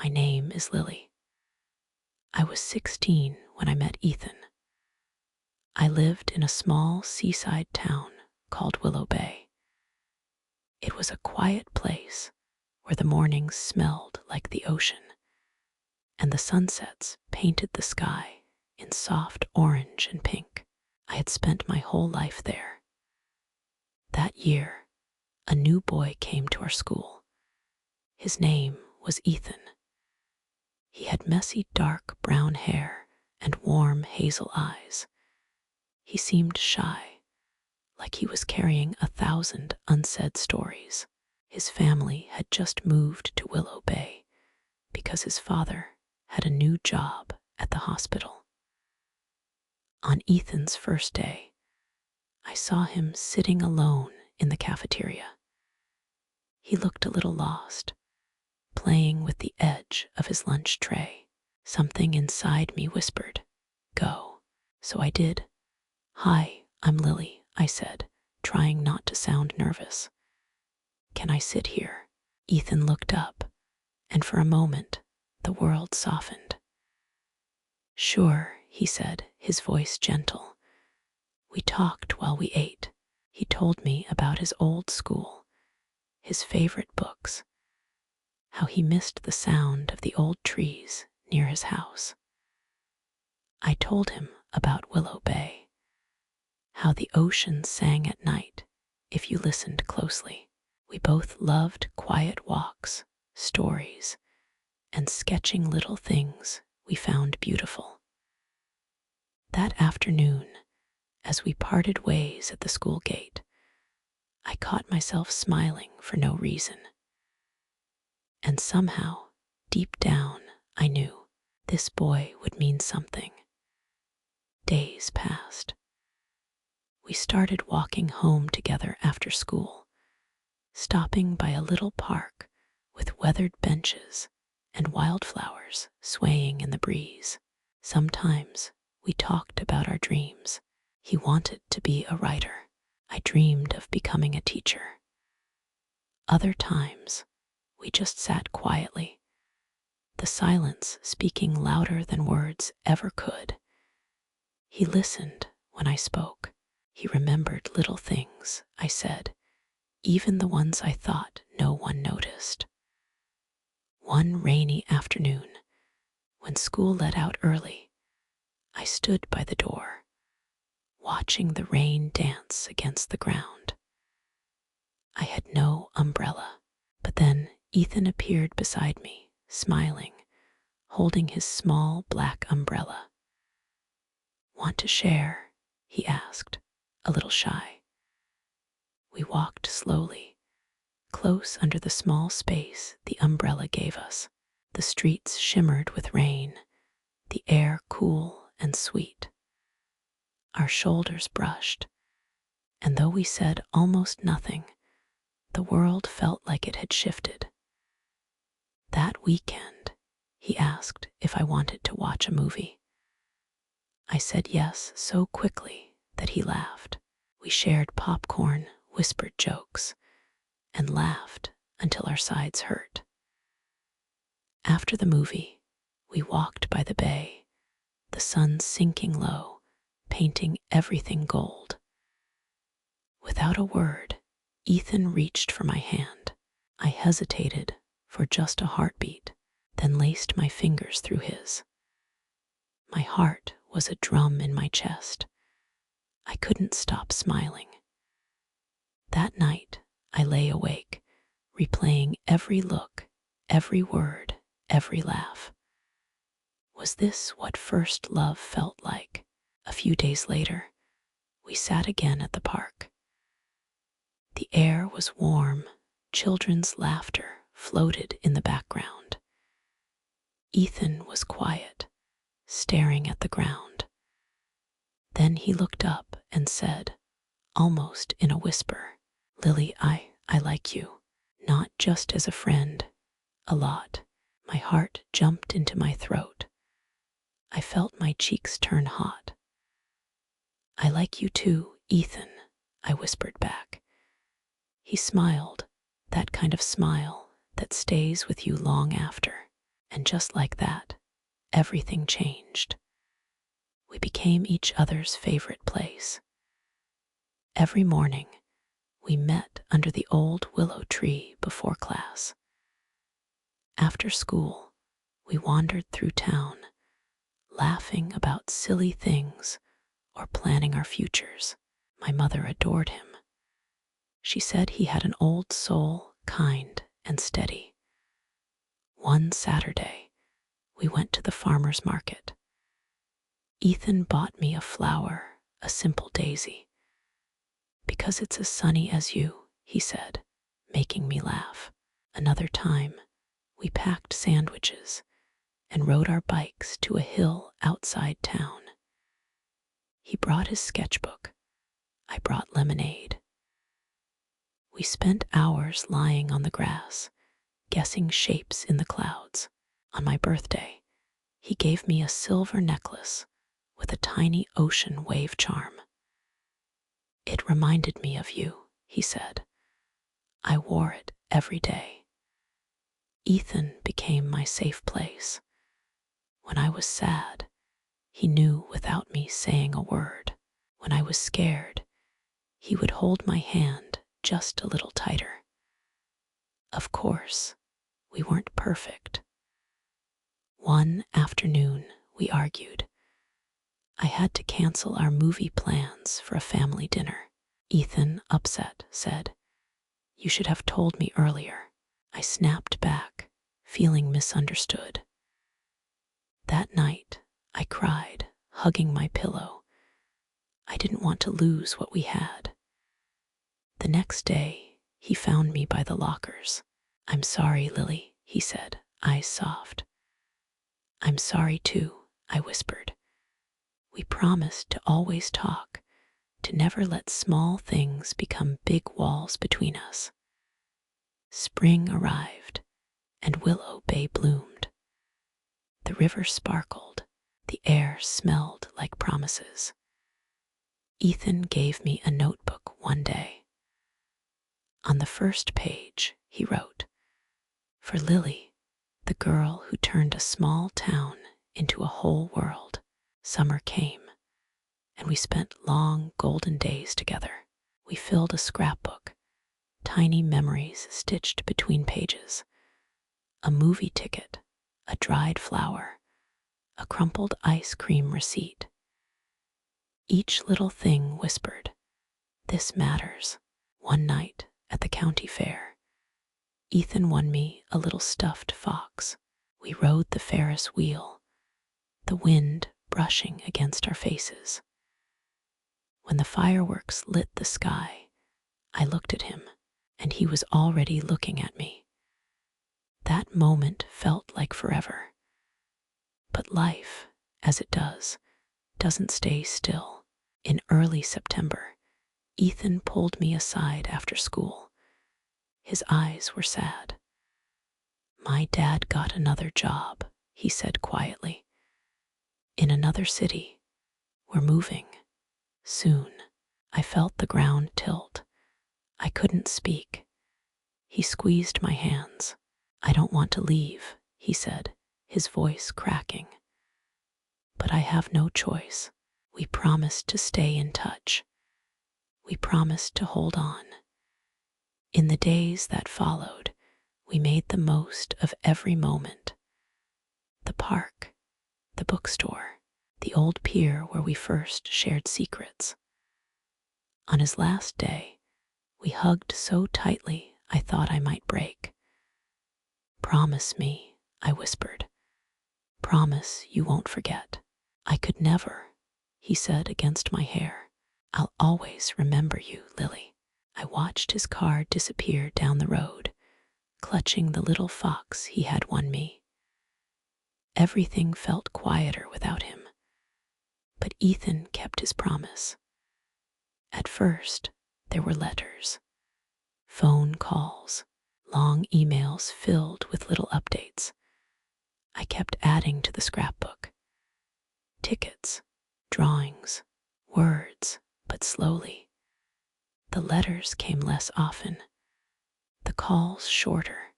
My name is Lily. I was 16 when I met Ethan. I lived in a small seaside town called Willow Bay. It was a quiet place where the mornings smelled like the ocean, and the sunsets painted the sky in soft orange and pink. I had spent my whole life there. That year, a new boy came to our school. His name was Ethan. He had messy dark brown hair and warm hazel eyes. He seemed shy, like he was carrying 1,000 unsaid stories. His family had just moved to Willow Bay because his father had a new job at the hospital. On Ethan's first day, I saw him sitting alone in the cafeteria. He looked a little lost, playing with the edge of his lunch tray. Something inside me whispered, "Go." So I did. "Hi, I'm Lily," I said, trying not to sound nervous. "Can I sit here?" Ethan looked up, and for a moment, the world softened. "Sure," he said, his voice gentle. We talked while we ate. He told me about his old school, his favorite books, how he missed the sound of the old trees near his house. I told him about Willow Bay, how the ocean sang at night if you listened closely. We both loved quiet walks, stories, and sketching little things we found beautiful. That afternoon, as we parted ways at the school gate, I caught myself smiling for no reason. And somehow, deep down, I knew this boy would mean something. Days passed. We started walking home together after school, stopping by a little park with weathered benches and wildflowers swaying in the breeze. Sometimes we talked about our dreams. He wanted to be a writer. I dreamed of becoming a teacher. Other times, we just sat quietly, the silence speaking louder than words ever could. He listened when I spoke. He remembered little things I said, even the ones I thought no one noticed. One rainy afternoon, when school let out early, I stood by the door, watching the rain dance against the ground. I had no umbrella, but then Ethan appeared beside me, smiling, holding his small black umbrella. "Want to share?" he asked, a little shy. We walked slowly, close under the small space the umbrella gave us. The streets shimmered with rain, the air cool and sweet. Our shoulders brushed, and though we said almost nothing, the world felt like it had shifted. That weekend, he asked if I wanted to watch a movie. I said yes so quickly that he laughed. We shared popcorn, whispered jokes, and laughed until our sides hurt. After the movie, we walked by the bay, the sun sinking low, painting everything gold. Without a word, Ethan reached for my hand. I hesitated for just a heartbeat, then laced my fingers through his. My heart was a drum in my chest. I couldn't stop smiling. That night, I lay awake, replaying every look, every word, every laugh. Was this what first love felt like? A few days later, we sat again at the park. The air was warm, children's laughter floated in the background. Ethan was quiet, staring at the ground. Then he looked up and said, almost in a whisper, "Lily, I like you. Not just as a friend, a lot." My heart jumped into my throat. I felt my cheeks turn hot. "I like you too, Ethan," I whispered back. He smiled, that kind of smile that stays with you long after. And just like that, everything changed. We became each other's favorite place. Every morning, we met under the old willow tree before class. After school, we wandered through town, laughing about silly things or planning our futures. My mother adored him. She said he had an old soul, kind and steady. One Saturday, we went to the farmer's market. Ethan bought me a flower, a simple daisy. "Because it's as sunny as you," he said, making me laugh. Another time, we packed sandwiches and rode our bikes to a hill outside town. He brought his sketchbook. I brought lemonade. We spent hours lying on the grass, guessing shapes in the clouds. On my birthday, he gave me a silver necklace with a tiny ocean wave charm. "It reminded me of you," he said. I wore it every day. Ethan became my safe place. When I was sad, he knew without me saying a word. When I was scared, he would hold my hand just a little tighter. Of course, we weren't perfect. One afternoon, we argued. I had to cancel our movie plans for a family dinner. Ethan, upset, said, "You should have told me earlier." I snapped back, feeling misunderstood. That night, I cried, hugging my pillow. I didn't want to lose what we had. The next day, he found me by the lockers. "I'm sorry, Lily," he said, eyes soft. "I'm sorry too," I whispered. We promised to always talk, to never let small things become big walls between us. Spring arrived, and Willow Bay bloomed. The river sparkled, the air smelled like promises. Ethan gave me a notebook one day. On the first page, he wrote, "For Lily, the girl who turned a small town into a whole world." Summer came, and we spent long golden days together. We filled a scrapbook, tiny memories stitched between pages, a movie ticket, a dried flower, a crumpled ice cream receipt. Each little thing whispered, "This matters." One night at the county fair, Ethan won me a little stuffed fox. We rode the Ferris wheel, the wind brushing against our faces. When the fireworks lit the sky, I looked at him, and he was already looking at me. That moment felt like forever. But life, as it does, doesn't stay still. In early September, Ethan pulled me aside after school. His eyes were sad. "My dad got another job," he said quietly. "In another city. We're moving. Soon." I felt the ground tilt. I couldn't speak. He squeezed my hands. "I don't want to leave," he said, his voice cracking. "But I have no choice. We promised to stay in touch. We promised to hold on." In the days that followed, we made the most of every moment. The park, the bookstore, the old pier where we first shared secrets. On his last day, we hugged so tightly I thought I might break. "Promise me," I whispered. "Promise you won't forget." "I could never," he said against my hair. "I'll always remember you, Lily." I watched his car disappear down the road, clutching the little fox he had won me. Everything felt quieter without him, but Ethan kept his promise. At first, there were letters, phone calls, long emails filled with little updates. I kept adding to the scrapbook. Tickets, drawings, words, but slowly. The letters came less often, the calls shorter.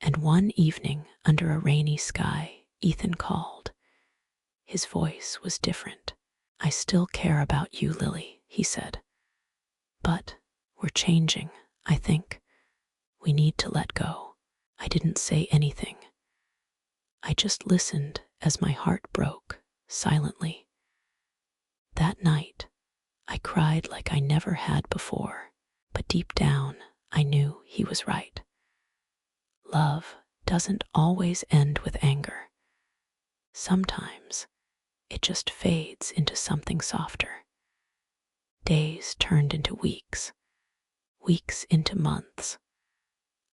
And one evening, under a rainy sky, Ethan called. His voice was different. "I still care about you, Lily," he said. "But we're changing, I think. We need to let go." I didn't say anything. I just listened as my heart broke, silently. That night, I cried like I never had before, but deep down, I knew he was right. Love doesn't always end with anger. Sometimes it just fades into something softer. Days turned into weeks, weeks into months.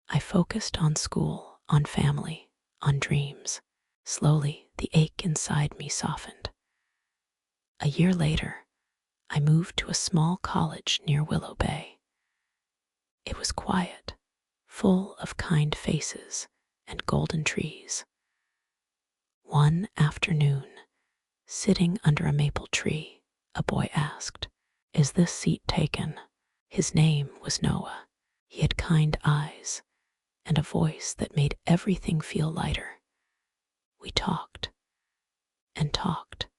I focused on school, on family, on dreams. Slowly, the ache inside me softened. A year later, I moved to a small college near Willow Bay. It was quiet, full of kind faces and golden trees. One afternoon, sitting under a maple tree, a boy asked, "Is this seat taken?" His name was Noah. He had kind eyes and a voice that made everything feel lighter. We talked and talked,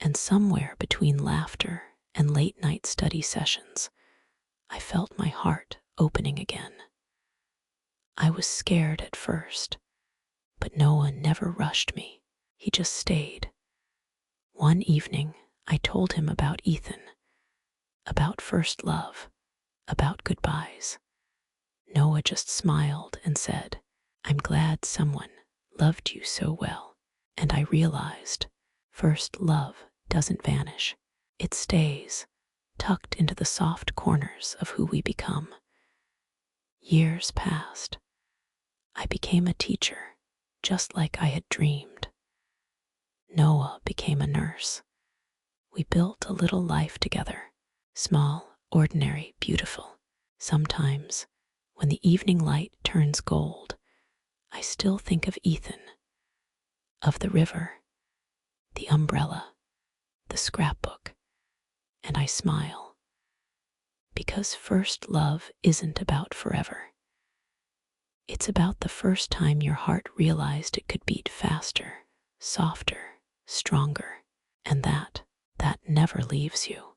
and somewhere between laughter and late-night study sessions, I felt my heart opening again. I was scared at first, but Noah never rushed me. He just stayed. One evening, I told him about Ethan, about first love, about goodbyes. Noah just smiled and said, "I'm glad someone loved you so well." And I realized first love doesn't vanish. It stays, tucked into the soft corners of who we become. Years passed. I became a teacher, just like I had dreamed. Noah became a nurse. We built a little life together, small, ordinary, beautiful. Sometimes, when the evening light turns gold, I still think of Ethan, of the river, the umbrella, the scrapbook, and I smile. Because first love isn't about forever. It's about the first time your heart realized it could beat faster, softer, stronger, and that never leaves you.